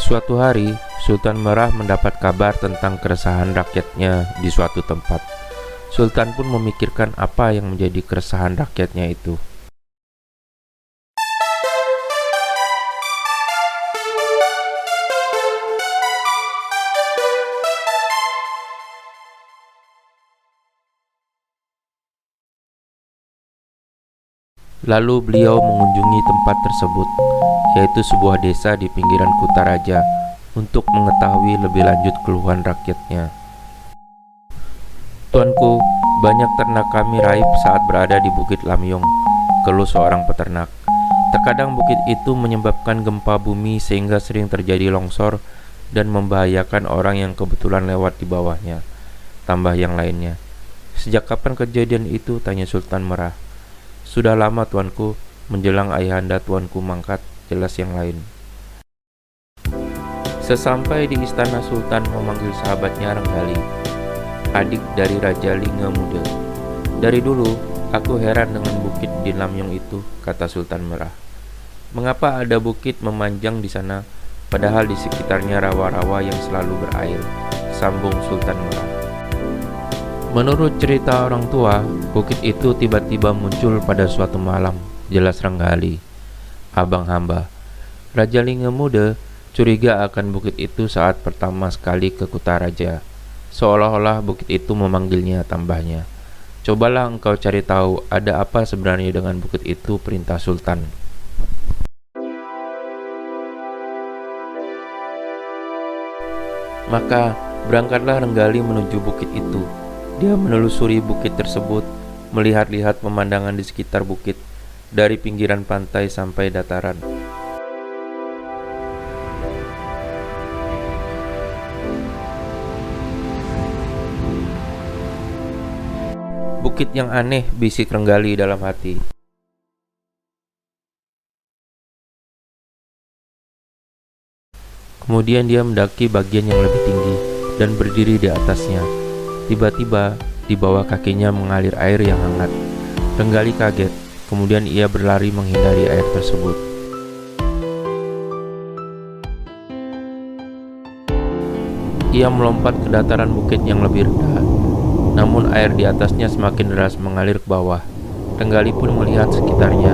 Suatu hari, Sultan Merah mendapat kabar tentang keresahan rakyatnya di suatu tempat. Sultan pun memikirkan apa yang menjadi keresahan rakyatnya itu. Lalu beliau mengunjungi tempat tersebut, yaitu sebuah desa di pinggiran Kutaraja, untuk mengetahui lebih lanjut keluhan rakyatnya. "Tuanku, banyak ternak kami raib saat berada di Bukit Lamyong," keluh seorang peternak. "Terkadang bukit itu menyebabkan gempa bumi sehingga sering terjadi longsor dan membahayakan orang yang kebetulan lewat di bawahnya," tambah yang lainnya. "Sejak kapan kejadian itu?" tanya Sultan Merah. "Sudah lama, tuanku, menjelang ayahanda tuanku mangkat," jelas yang lain. Sesampai di istana, Sultan memanggil sahabatnya Renggali, adik dari Raja Lingga Muda. "Dari dulu, aku heran dengan bukit di Lamyong itu," kata Sultan Merah. "Mengapa ada bukit memanjang di sana, padahal di sekitarnya rawa-rawa yang selalu berair?" sambung Sultan Merah. "Menurut cerita orang tua, bukit itu tiba-tiba muncul pada suatu malam," jelas Renggali. Abang hamba, Raja Lingga Muda, curiga akan bukit itu saat pertama sekali ke Kutaraja. Seolah-olah bukit itu memanggilnya, tambahnya. "Cobalah engkau cari tahu ada apa sebenarnya dengan bukit itu," perintah Sultan. Maka berangkatlah Renggali menuju bukit itu. Dia menelusuri bukit tersebut, melihat-lihat pemandangan di sekitar bukit, dari pinggiran pantai sampai dataran. "Bukit yang aneh," bisik Renggali dalam hati. Kemudian dia mendaki bagian yang lebih tinggi dan berdiri di atasnya. Tiba-tiba, di bawah kakinya mengalir air yang hangat. Renggali kaget, kemudian ia berlari menghindari air tersebut. Ia melompat ke dataran bukit yang lebih rendah, namun air di atasnya semakin deras mengalir ke bawah. Renggali pun melihat sekitarnya.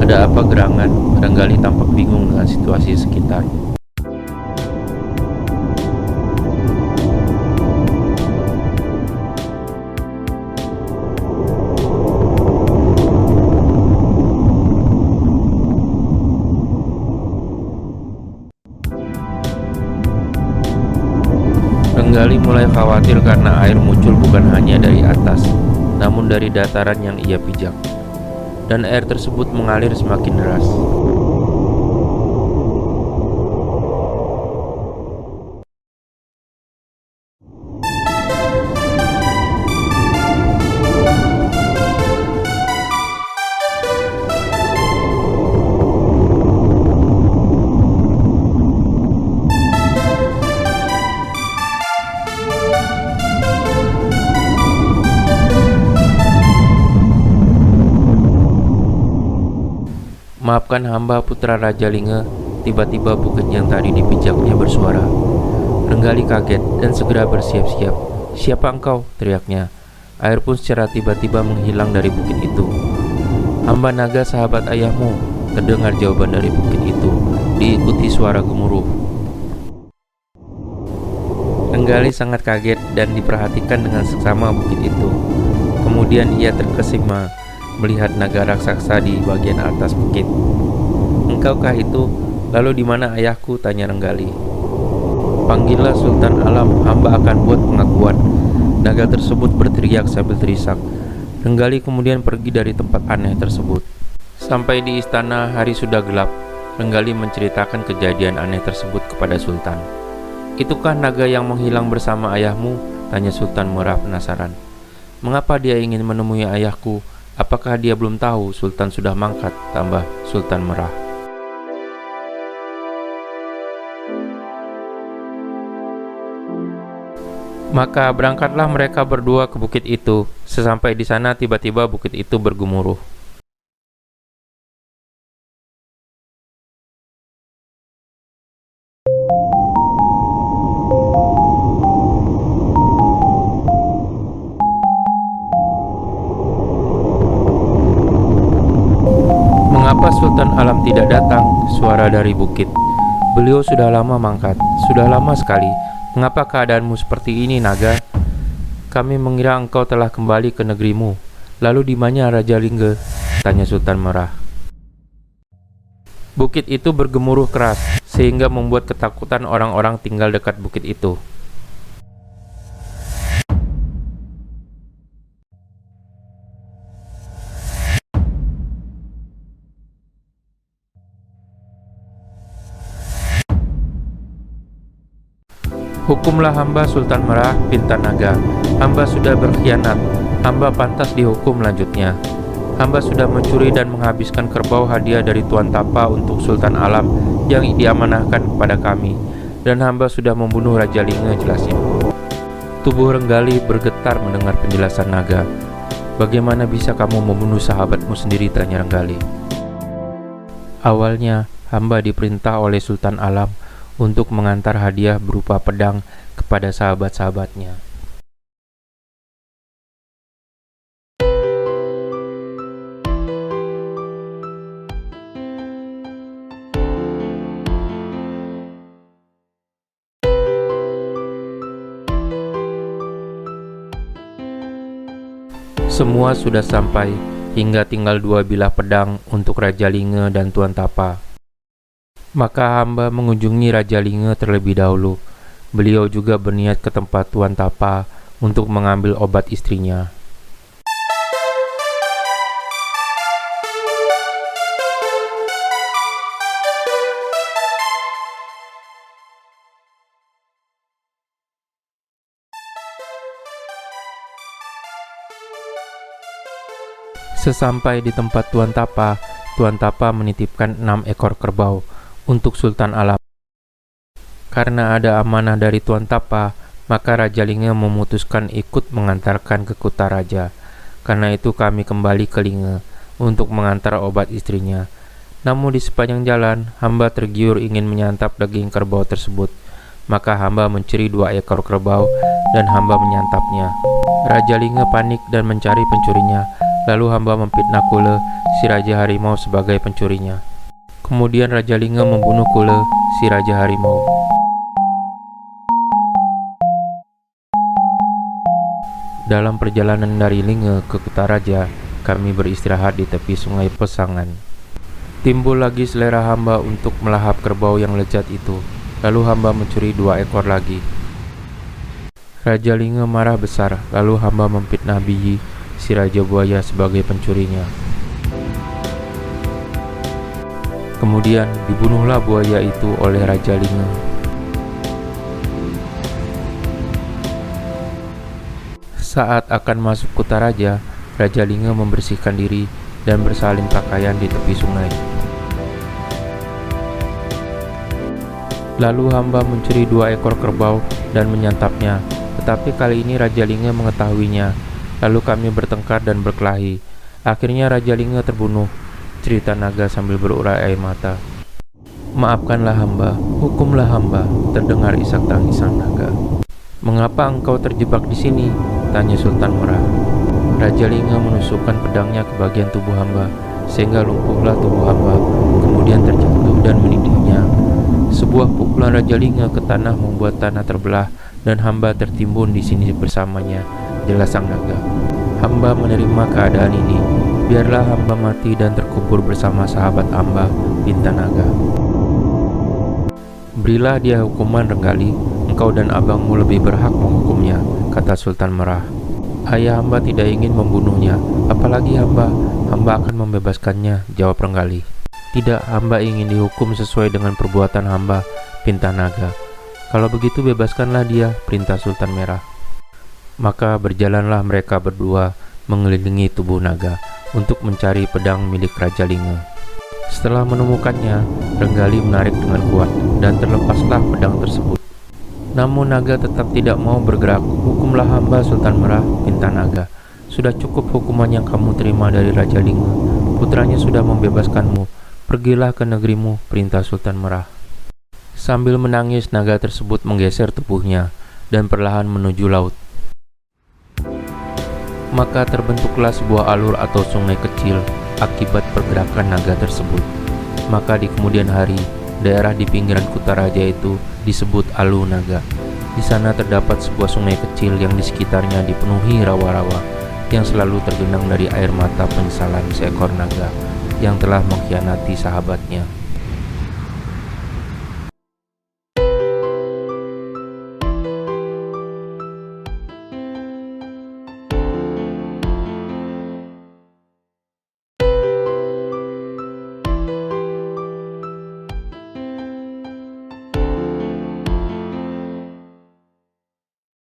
Ada apa gerangan? Renggali tampak bingung dengan situasi sekitar. Renggali mulai khawatir karena air muncul bukan hanya dari atas, namun dari dataran yang ia pijak. Dan air tersebut mengalir semakin deras. "Maafkan hamba, putra Raja Lingga," tiba-tiba bukit yang tadi dipijaknya bersuara. Renggali kaget dan segera bersiap-siap. "Siapa engkau?" teriaknya. Air pun secara tiba-tiba menghilang dari bukit itu. "Hamba naga, sahabat ayahmu," terdengar jawaban dari bukit itu, diikuti suara gemuruh. Renggali sangat kaget dan diperhatikan dengan seksama bukit itu. Kemudian ia terkesima melihat naga raksasa di bagian atas bukit. "Engkaukah itu? Lalu di mana ayahku?" tanya Renggali. "Panggillah Sultan Alam, hamba akan buat pengakuan," naga tersebut berteriak sambil terisak. Renggali kemudian pergi dari tempat aneh tersebut. Sampai di istana, hari sudah gelap. Renggali menceritakan kejadian aneh tersebut kepada Sultan. "Itukah naga yang menghilang bersama ayahmu?" tanya Sultan Merah penasaran. "Mengapa dia ingin menemui ayahku? Apakah dia belum tahu Sultan sudah mangkat?" tambah Sultan Merah. Maka berangkatlah mereka berdua ke bukit itu. Sesampai di sana, tiba-tiba bukit itu bergemuruh. Sultan Alam tidak datang, suara dari bukit. Beliau sudah lama mangkat, sudah lama sekali. Mengapa keadaanmu seperti ini, naga? Kami mengira engkau telah kembali ke negerimu. Lalu di mana Raja Lingga? Tanya Sultan Merah. Bukit itu bergemuruh keras, sehingga membuat ketakutan orang-orang tinggal dekat bukit itu. Hukumlah hamba, Sultan Merah, pinta naga. Hamba sudah berkhianat. Hamba pantas dihukum, lanjutnya. Hamba sudah mencuri dan menghabiskan kerbau hadiah dari Tuan Tapa untuk Sultan Alam yang diamanahkan kepada kami. Dan hamba sudah membunuh Raja Lingga, jelasnya. Tubuh Renggali bergetar mendengar penjelasan naga. Bagaimana bisa kamu membunuh sahabatmu sendiri, tanya Renggali. Awalnya, hamba diperintah oleh Sultan Alam untuk mengantar hadiah berupa pedang kepada sahabat-sahabatnya. Semua sudah sampai, hingga tinggal 2 bilah pedang untuk Raja Lingga dan Tuan Tapa. Maka hamba mengunjungi Raja Lingga terlebih dahulu. Beliau juga berniat ke tempat Tuan Tapa untuk mengambil obat istrinya. Sesampai di tempat Tuan Tapa menitipkan 6 ekor kerbau untuk Sultan Alam. Karena ada amanah dari Tuan Tapa, maka Raja Lingga memutuskan ikut mengantarkan ke Kutaraja. Karena itu kami kembali ke Lingga untuk mengantar obat istrinya. Namun di sepanjang jalan, hamba tergiur ingin menyantap daging kerbau tersebut. Maka hamba mencuri 2 ekor kerbau dan hamba menyantapnya. Raja Lingga panik dan mencari pencurinya. Lalu hamba memfitnah Kule, si Raja Harimau, sebagai pencurinya. Kemudian Raja Lingga membunuh Kule, si Raja Harimau. Dalam perjalanan dari Lingga ke Kutaraja, kami beristirahat di tepi sungai Pesangan. Timbul lagi selera hamba untuk melahap kerbau yang lezat itu. Lalu hamba mencuri 2 ekor lagi. Raja Lingga marah besar, lalu hamba memfitnah Biyi, si Raja Buaya, sebagai pencurinya. Kemudian dibunuhlah buaya itu oleh Raja Lingga. Saat akan masuk Kutaraja, Raja Lingga membersihkan diri dan bersalin pakaian di tepi sungai. Lalu hamba mencuri 2 ekor kerbau dan menyantapnya, tetapi kali ini Raja Lingga mengetahuinya. Lalu kami bertengkar dan berkelahi. Akhirnya Raja Lingga terbunuh, cerita naga sambil berurai air mata. Maafkanlah hamba, hukumlah hamba, terdengar isak tangis sang naga. Mengapa engkau terjebak di sini? Tanya Sultan Merah. Raja Lingga menusukkan pedangnya ke bagian tubuh hamba, sehingga lumpuhlah tubuh hamba, kemudian terjatuh dan menindihnya. Sebuah pukulan Raja Lingga ke tanah membuat tanah terbelah dan hamba tertimbun di sini bersamanya, jelas sang naga. Hamba menerima keadaan ini. Biarlah hamba mati dan terkubur bersama sahabat hamba, pinta naga. Berilah dia hukuman, Renggali. Engkau dan abangmu lebih berhak menghukumnya, kata Sultan Merah. Ayah hamba tidak ingin membunuhnya, apalagi hamba akan membebaskannya, jawab Renggali. Tidak, hamba ingin dihukum sesuai dengan perbuatan hamba, pinta naga. Kalau begitu bebaskanlah dia, perintah Sultan Merah. Maka berjalanlah mereka berdua mengelilingi tubuh naga untuk mencari pedang milik Raja Lingga. Setelah menemukannya, Renggali menarik dengan kuat dan terlepaslah pedang tersebut. Namun naga tetap tidak mau bergerak. Hukumlah hamba, Sultan Merah, pinta naga. Sudah cukup hukuman yang kamu terima dari Raja Lingga. Putranya sudah membebaskanmu. Pergilah ke negerimu, perintah Sultan Merah. Sambil menangis, naga tersebut menggeser tubuhnya dan perlahan menuju laut. Maka terbentuklah sebuah alur atau sungai kecil. akibat pergerakan naga tersebut. Maka di kemudian hari, daerah di pinggiran Kutaraja itu disebut Alu Naga. Di sana terdapat sebuah sungai kecil yang di sekitarnya dipenuhi rawa-rawa yang selalu tergenang dari air mata penyesalan seekor naga yang telah mengkhianati sahabatnya.